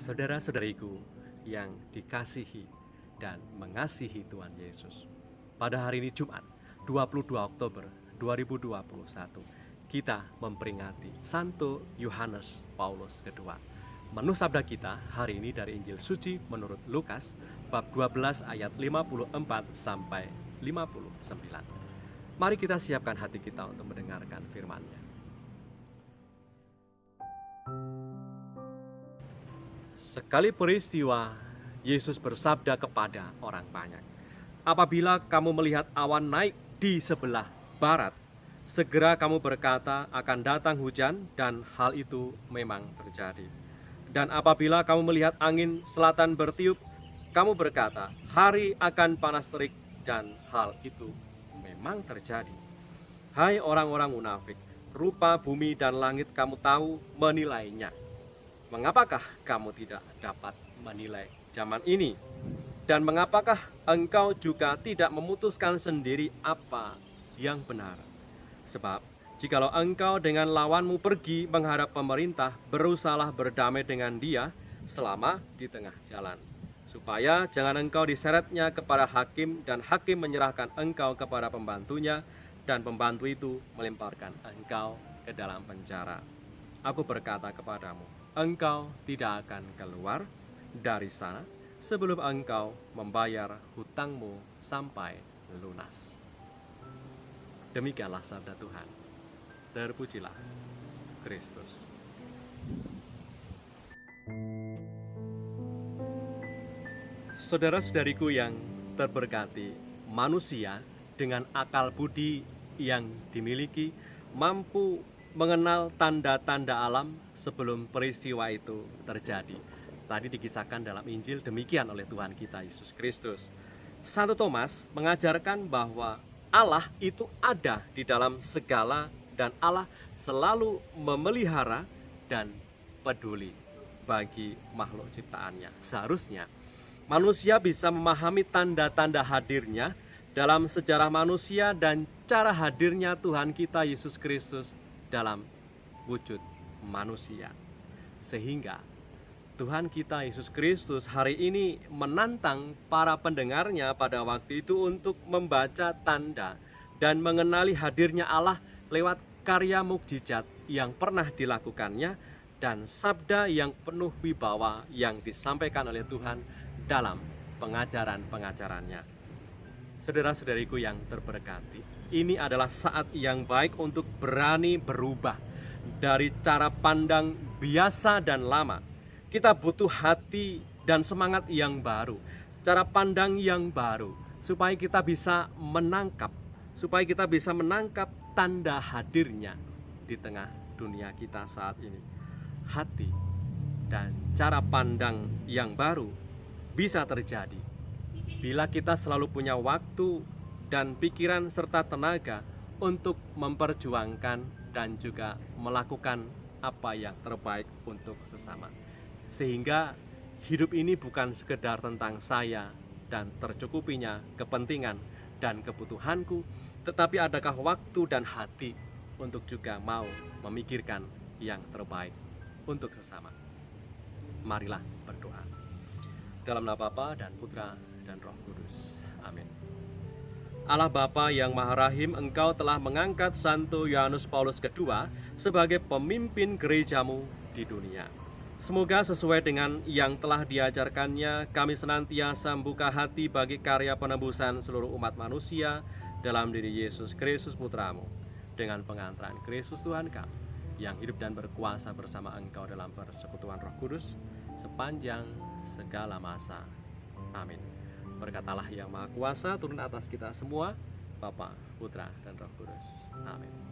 Saudara-saudariku yang dikasihi dan mengasihi Tuhan Yesus, pada hari ini Jumat 22 Oktober 2021 kita memperingati Santo Yohanes Paulus II. Menu sabda kita hari ini dari Injil Suci menurut Lukas bab 12 ayat 54 sampai 59. Mari kita siapkan hati kita untuk mendengarkan firman-Nya. Sekali peristiwa, Yesus bersabda kepada orang banyak, "Apabila kamu melihat awan naik di sebelah barat, segera kamu berkata akan datang hujan, dan hal itu memang terjadi. Dan apabila kamu melihat angin selatan bertiup, kamu berkata, hari akan panas terik, dan hal itu memang terjadi. Hai orang-orang munafik, rupa bumi dan langit kamu tahu menilainya. Mengapakah kamu tidak dapat menilai zaman ini? Dan mengapakah engkau juga tidak memutuskan sendiri apa yang benar? Sebab jikalau engkau dengan lawanmu pergi menghadap pemerintah, berusahalah berdamai dengan dia selama di tengah jalan, supaya jangan engkau diseretnya kepada hakim, dan hakim menyerahkan engkau kepada pembantunya, dan pembantu itu melemparkan engkau ke dalam penjara. Aku berkata kepadamu, engkau tidak akan keluar dari sana sebelum engkau membayar hutangmu sampai lunas." Demikianlah sabda Tuhan. Terpujilah Kristus. Saudara-saudariku yang terberkati, manusia dengan akal budi yang dimiliki mampu mengenal tanda-tanda alam sebelum peristiwa itu terjadi. Tadi dikisahkan dalam Injil demikian oleh Tuhan kita Yesus Kristus. Santo Thomas mengajarkan bahwa Allah itu ada di dalam segala, dan Allah selalu memelihara dan peduli bagi makhluk ciptaannya. Seharusnya manusia bisa memahami tanda-tanda hadirnya dalam sejarah manusia dan cara hadirnya Tuhan kita Yesus Kristus dalam wujud manusia. Sehingga Tuhan kita Yesus Kristus hari ini menantang para pendengarnya pada waktu itu untuk membaca tanda dan mengenali hadirnya Allah lewat karya mukjizat yang pernah dilakukannya dan sabda yang penuh wibawa yang disampaikan oleh Tuhan dalam pengajaran-pengajarannya. Saudara-saudariku yang terberkati, ini adalah saat yang baik untuk berani berubah dari cara pandang biasa dan lama. Kita butuh hati dan semangat yang baru, cara pandang yang baru, supaya kita bisa menangkap tanda hadirnya di tengah dunia kita saat ini. Hati dan cara pandang yang baru bisa terjadi bila kita selalu punya waktu dan pikiran serta tenaga untuk memperjuangkan dan juga melakukan apa yang terbaik untuk sesama. Sehingga hidup ini bukan sekedar tentang saya dan tercukupinya kepentingan dan kebutuhanku, tetapi adakah waktu dan hati untuk juga mau memikirkan yang terbaik untuk sesama. Marilah berdoa. Dalam nama Bapa dan Putra dan Roh Kudus. Amin. Allah Bapa yang Maha Rahim, Engkau telah mengangkat Santo Yohanes Paulus II sebagai pemimpin gerejamu di dunia. Semoga sesuai dengan yang telah diajarkannya, kami senantiasa membuka hati bagi karya penebusan seluruh umat manusia dalam diri Yesus Kristus Putramu, dengan pengantaran Kristus Tuhan kami, yang hidup dan berkuasa bersama Engkau dalam persekutuan Roh Kudus sepanjang segala masa. Amin. Berkatalah yang Maha Kuasa turun atas kita semua, Bapa, Putra, dan Roh Kudus. Amin.